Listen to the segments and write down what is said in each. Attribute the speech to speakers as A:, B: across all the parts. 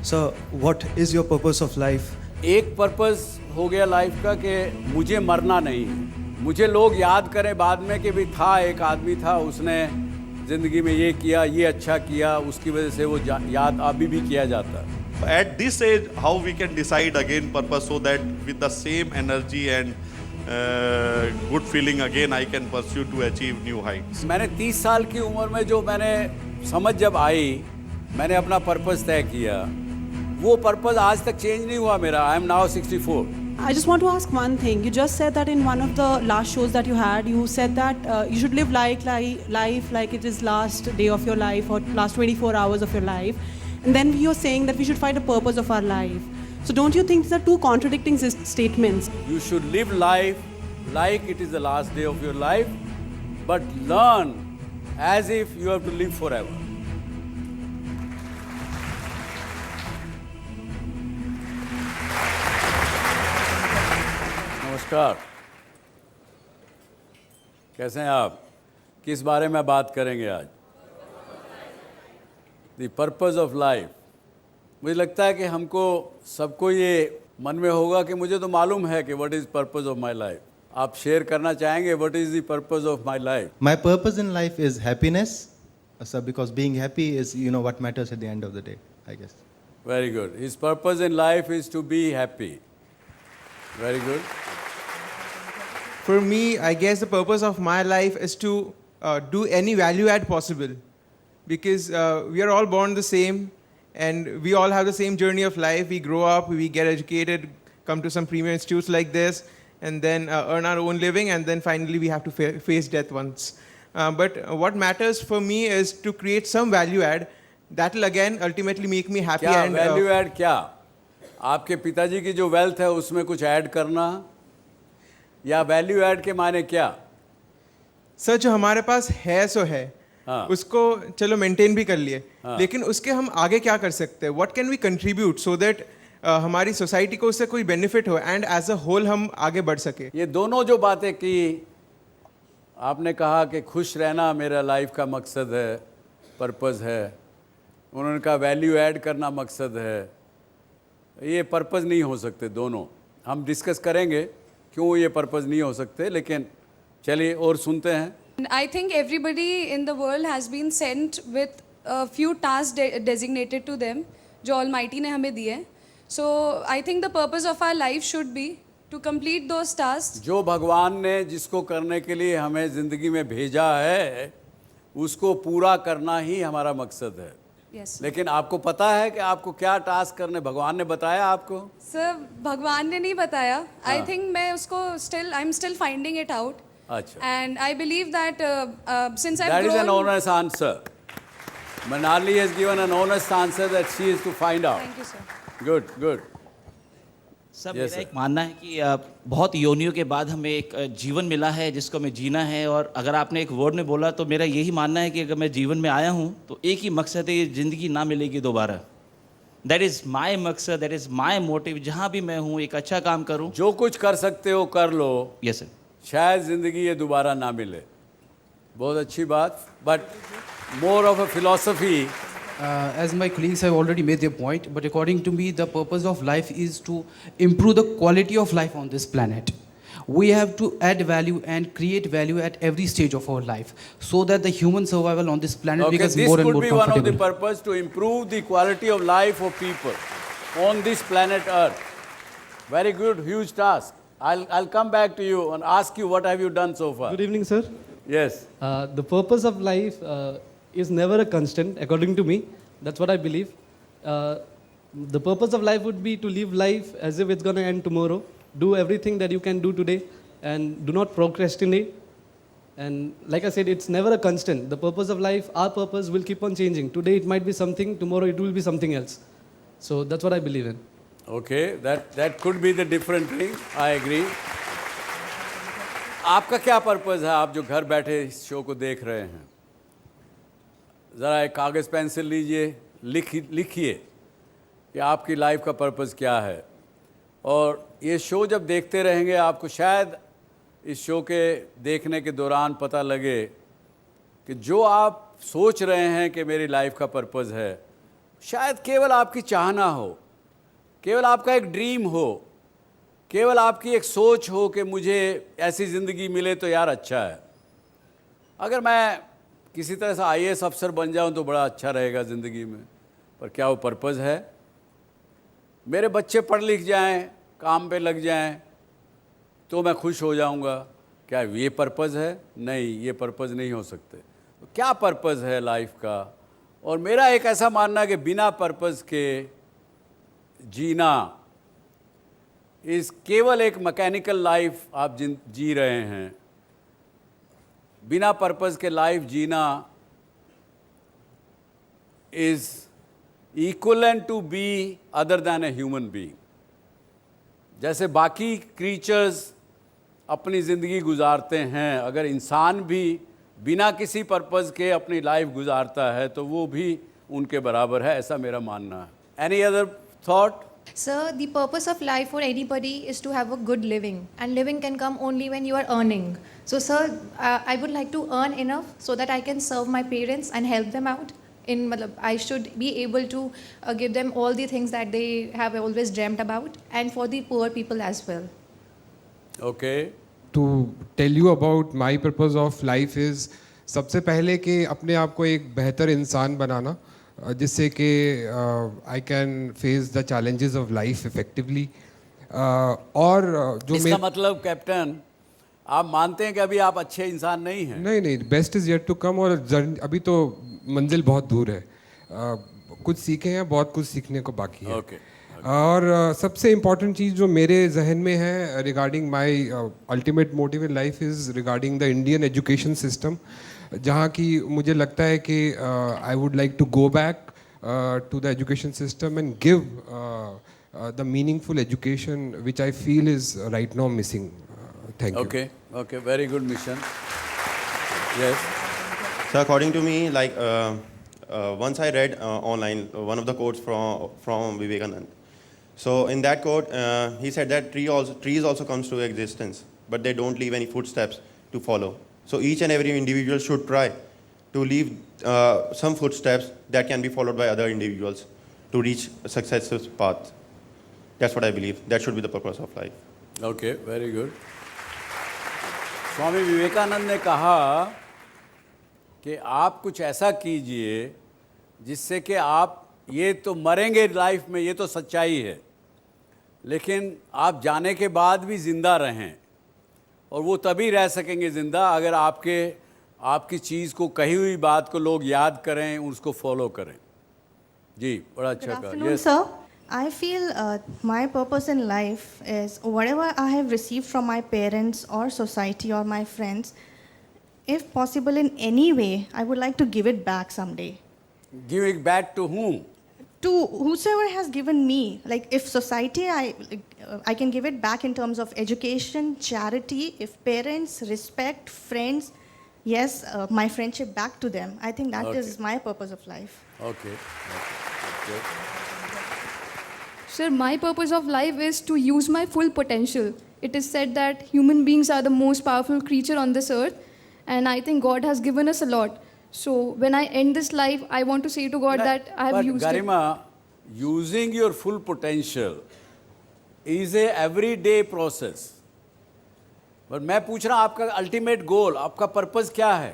A: So, what is your purpose of life?
B: एक purpose हो गया लाइफ का कि मुझे मरना नहीं है। मुझे लोग याद करें बाद में कि भी था, एक आदमी था, उसने ज़िंदगी में ये किया, ये अच्छा किया, उसकी वजह से वो याद अभी भी किया जाता है।
C: At this age, how we can decide again purpose, so that with the same energy and good feeling again I can pursue to achieve new heights.
B: मैंने 30 साल की उम्र में जो मैंने समझ जब आई, मैंने अपना पर्पस तय किया, वो पर्पस आज तक चेंज नहीं हुआ मेरा। I am now 64.
D: I just want to ask one thing. You just said that in one of the last shows that you had, you said that you should live life like it is last day of your life or last 24 hours of your life. And then you're saying that we should find a purpose of our life. So don't you think these are two contradicting statements?
B: You should live life like it is the last day of your life, but learn as if you have to live forever. नमस्कार, कैसे हैं आप? किस बारे में बात करेंगे आज? The purpose of life. मुझे लगता है कि हमको सबको ये मन में होगा कि मुझे तो मालूम है कि what is purpose of my life. आप शेयर करना चाहेंगे what is the purpose of my life?
E: My purpose in life is happiness, so because being happy is, what matters at the end of the day, I guess.
B: Very good. His purpose in life is to be happy. Very good.
F: For me, I guess the purpose of my life is to do any value add possible, because we are all born the same and we all have the same journey of life. We grow up, we get educated, come to some premier institutes like this, and then earn our own living, and then finally we have to face death once. But what matters for me is to create some value add that will again ultimately make me happy.
B: क्या
F: and
B: value add? क्या आपके पिताजी की जो wealth है उसमें कुछ add करना, या वैल्यू ऐड के माने क्या?
F: सर, जो हमारे पास है सो है,
B: हाँ.
F: उसको चलो मेंटेन भी कर लिए, हाँ. लेकिन उसके हम आगे क्या कर सकते हैं? What can we contribute so that हमारी सोसाइटी को उससे कोई बेनिफिट हो एंड एज अ होल हम आगे बढ़ सके।
B: ये दोनों जो बातें की, आपने कहा कि खुश रहना मेरा लाइफ का मकसद है, पर्पस है, उन्होंने कहा वैल्यू ऐड करना मकसद है। ये पर्पस नहीं हो सकते दोनों। हम डिस्कस करेंगे क्यों ये पर्पस नहीं हो सकते, लेकिन चलिए और सुनते हैं।
G: I think everybody in the world has been sent with a few tasks designated to them, जो Almighty ने हमें दिए। So I think the purpose of our life should be to complete those tasks.
B: जो भगवान ने जिसको करने के लिए हमें ज़िंदगी में भेजा है, उसको पूरा करना ही हमारा मकसद है।
G: Yes.
B: लेकिन आपको पता है कि आपको क्या टास्क करने भगवान ने बताया आपको?
G: सर, भगवान ने नहीं बताया। I think मैं उसको I'm still finding it out.
B: अच्छा।
G: And I believe that since I've
B: That is
G: grown.
B: an honest answer. Manali has given an honest answer that she is to find out.
G: Thank you, sir.
B: Good, good.
H: सब
B: Yes,
H: मेरा
B: sir.
H: एक मानना है कि बहुत योनियों के बाद हमें एक जीवन मिला है जिसको हमें जीना है। और अगर आपने एक वर्ड में बोला तो मेरा यही मानना है कि अगर मैं जीवन में आया हूँ तो एक ही मकसद है, ये ज़िंदगी ना मिलेगी दोबारा। दैट इज़ माई मकसद, दैट इज़ माई मोटिव। जहाँ भी मैं हूँ एक अच्छा काम करूँ।
B: जो कुछ कर सकते हो कर लो।
H: Yes sir.
B: शायद ज़िंदगी ये दोबारा ना मिले। बहुत अच्छी बात, but more of a philosophy.
I: As my colleagues have already made their point, but according to me, the purpose of life is to improve the quality of life on this planet. We have to add value and create value at every stage of our life, so that the human survival on this planet becomes more and more
B: This could be one of the
I: comfortable.
B: purpose to improve the quality of life of people on this planet Earth. Very good, huge task. I'll come back to you and ask you what have you done so far.
J: Good evening, sir.
B: Yes.
J: The purpose of life is never a constant, according to me. That's what I believe. The purpose of life would be to live life as if it's going to end tomorrow. Do everything that you can do today and do not procrastinate. And like I said, it's never a constant. The purpose of life, our purpose will keep on changing. Today it might be something, tomorrow it will be something else. So that's what I believe in.
B: Okay, that could be the different thing. I agree. आपका क्या purpose है? आप जो घर बैठे इस show को देख रहे हैं, ज़रा एक कागज़ पेंसिल लीजिए, लिखिए कि आपकी लाइफ का पर्पस क्या है। और ये शो जब देखते रहेंगे, आपको शायद इस शो के देखने के दौरान पता लगे कि जो आप सोच रहे हैं कि मेरी लाइफ का पर्पस है, शायद केवल आपकी चाहना हो, केवल आपका एक ड्रीम हो, केवल आपकी एक सोच हो कि मुझे ऐसी ज़िंदगी मिले तो यार अच्छा है। अगर मैं किसी तरह से आईएएस अफसर बन जाऊं तो बड़ा अच्छा रहेगा ज़िंदगी में, पर क्या वो पर्पज़ है? मेरे बच्चे पढ़ लिख जाएं, काम पे लग जाएं तो मैं खुश हो जाऊंगा, क्या ये पर्पज़ है? नहीं, ये पर्पज़ नहीं हो सकते। तो क्या पर्पज़ है लाइफ का? और मेरा एक ऐसा मानना है कि बिना पर्पज़ के जीना इस केवल एक मैकेनिकल लाइफ आप जी रहे हैं। बिना पर्पज़ के लाइफ जीना is equivalent to be other than a human being. जैसे बाकी क्रीचर्स अपनी ज़िंदगी गुजारते हैं, अगर इंसान भी बिना किसी पर्पज़ के अपनी लाइफ गुजारता है तो वो भी उनके बराबर है, ऐसा मेरा मानना है। Any other thought?
K: Sir, the purpose of life for anybody is to have a good living, and living can come only when you are earning. So, sir, I would like to earn enough so that I can serve my parents and help them out. I should be able to give them all the things that they have always dreamt about, and for the poor people as well.
B: Okay.
L: To tell you about my purpose of life is सबसे पहले कि अपने आप को एक बेहतर इंसान बनाना, जिससे कि I can face the challenges of life effectively. और जो
B: इसका मतलब कैप्टन, आप मानते हैं कि अभी आप अच्छे इंसान नहीं हैं?
L: नहीं, best is yet to come. और अभी तो मंजिल बहुत दूर है। कुछ सीखे हैं, बहुत कुछ सीखने को बाकी है। और सबसे इम्पॉर्टेंट चीज़ जो मेरे जहन में है regarding my ultimate motive in life is regarding the Indian education system, जहाँ की मुझे लगता है कि I would like to go back to the education system and give the meaningful education which I feel is right now missing. Thank you.
B: Okay, very good mission. Yes.
M: So according to me, like once I read online one of the quotes from Vivekananda. So in that quote, he said that trees also comes to existence, but they don't leave any footsteps to follow. So each and every individual should try to leave some footsteps that can be followed by other individuals to reach a successful path. That's what I believe. That should be the purpose of life.
B: Okay, very good. Swami Vivekananda ने कहा कि आप कुछ ऐसा कीजिए जिससे कि आप, ये तो मरेंगे लाइफ में, ये तो सच्चाई है, लेकिन आप जाने के बाद भी ज़िंदा रहें। और वो तभी रह सकेंगे ज़िंदा अगर आपकी चीज़ को, कही हुई बात को लोग याद करें, उसको फॉलो करें। जी, बड़ा अच्छा कहा।
N: Yes. Sir, I feel my purpose in life is whatever I have received from my parents or society or my friends, if possible in any way, I would like to give it back someday.
B: Give it back to whom?
N: To whosoever has given me. Like if society, I can give it back in terms of education, charity. If parents, respect, friends, yes, my friendship back to them. I think that is my purpose of life.
B: Okay.
G: Sir, my purpose of life is to use my full potential. It is said that human beings are the most powerful creature on this earth, and I think God has given us a lot. So when I end this life, I want to say to God that I have used
B: Garima, using your full potential is a everyday process. पर मैं पूछ रहा हूँ आपका ultimate goal, आपका purpose क्या है?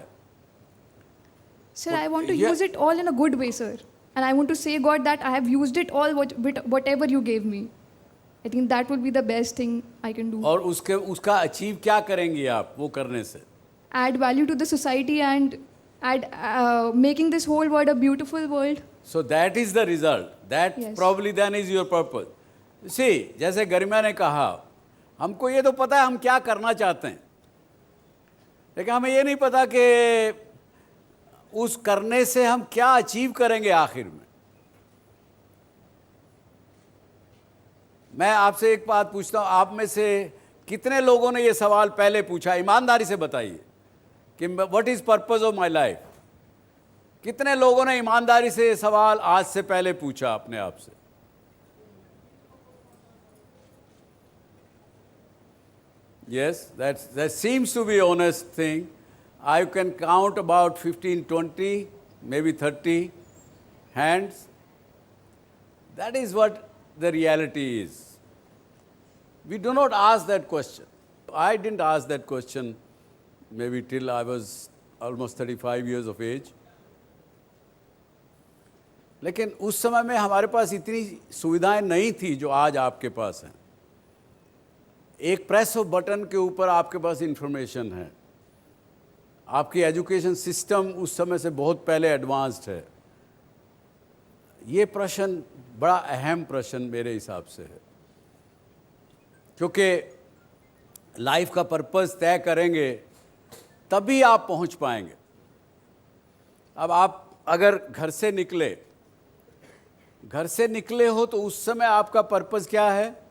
G: Sir, I want to use it all in a good way, sir. And I want to say, God, that I have used it all, whatever you gave me. I think that would be the best thing I can do.
B: और उसका achieve क्या करेंगी आप वो करने से?
G: Add value to the society and making this whole world a beautiful world.
B: So that is the result. That probably then is your purpose. See, जैसे गरिमा ने कहा, हमको ये तो पता है हम क्या करना चाहते हैं, लेकिन हमें ये नहीं पता कि उस करने से हम क्या अचीव करेंगे आखिर में। मैं आपसे एक बात पूछता हूँ, आप में से कितने लोगों ने ये सवाल पहले पूछा? ईमानदारी से बताइए कि what is purpose of my life. कितने लोगों ने ईमानदारी से ये सवाल आज से पहले पूछा अपने आप से? Yes, that seems to be honest thing. I can count about 15, 20, maybe 30 hands. That is what the reality is. We do not ask that question. I didn't ask that question maybe till I was almost 35 years of age. लेकिन उस समय में हमारे पास इतनी सुविधाएं नहीं थी जो आज आपके पास हैं. एक प्रेस ऑफ बटन के ऊपर आपके पास इंफॉर्मेशन है. आपकी एजुकेशन सिस्टम उस समय से बहुत पहले एडवांस्ड है. ये प्रश्न बड़ा अहम प्रश्न मेरे हिसाब से है, क्योंकि लाइफ का पर्पस तय करेंगे तभी आप पहुंच पाएंगे. अब आप अगर घर से निकले हो तो उस समय आपका पर्पस क्या है?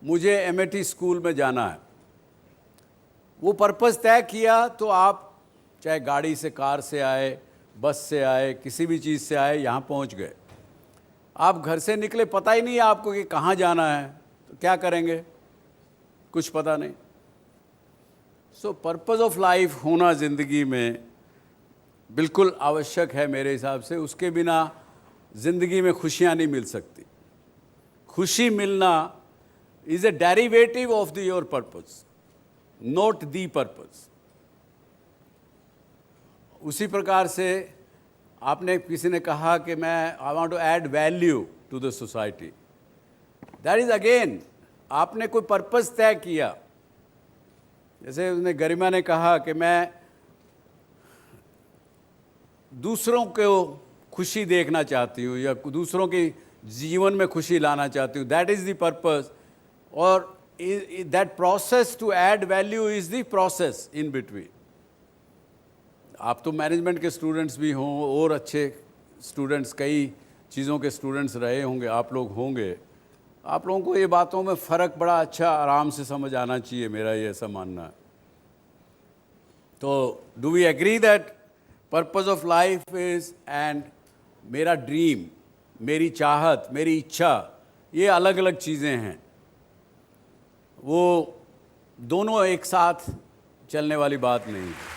B: मुझे एमएटी स्कूल में जाना है. वो पर्पस तय किया तो आप चाहे गाड़ी से, कार से आए, बस से आए, किसी भी चीज़ से आए, यहाँ पहुँच गए. आप घर से निकले, पता ही नहीं आपको कि कहाँ जाना है, तो क्या करेंगे? कुछ पता नहीं. सो पर्पस ऑफ लाइफ होना ज़िंदगी में बिल्कुल आवश्यक है मेरे हिसाब से. उसके बिना ज़िंदगी में खुशियाँ नहीं मिल सकती. खुशी मिलना is a derivative of the your purpose, not the purpose. उसी प्रकार से आपने, किसी ने कहा कि मैं I want to add value to the society. That is again, आपने कोई पर्पस तय किया. जैसे उसने, गरिमा ने कहा कि मैं दूसरों को खुशी देखना चाहती हूँ या दूसरों के जीवन में खुशी लाना चाहती हूँ. That is the purpose. और that process to add value is the process in between. आप तो मैनेजमेंट के स्टूडेंट्स भी हों और अच्छे स्टूडेंट्स, कई चीज़ों के स्टूडेंट्स रहे होंगे, आप लोग होंगे. आप लोगों को ये बातों में फ़र्क बड़ा अच्छा आराम से समझ आना चाहिए, मेरा ये ऐसा मानना है. तो do we agree that purpose of life is, and मेरा ड्रीम, मेरी चाहत, मेरी इच्छा, ये अलग अलग चीज़ें हैं. वो दोनों एक साथ चलने वाली बात नहीं है.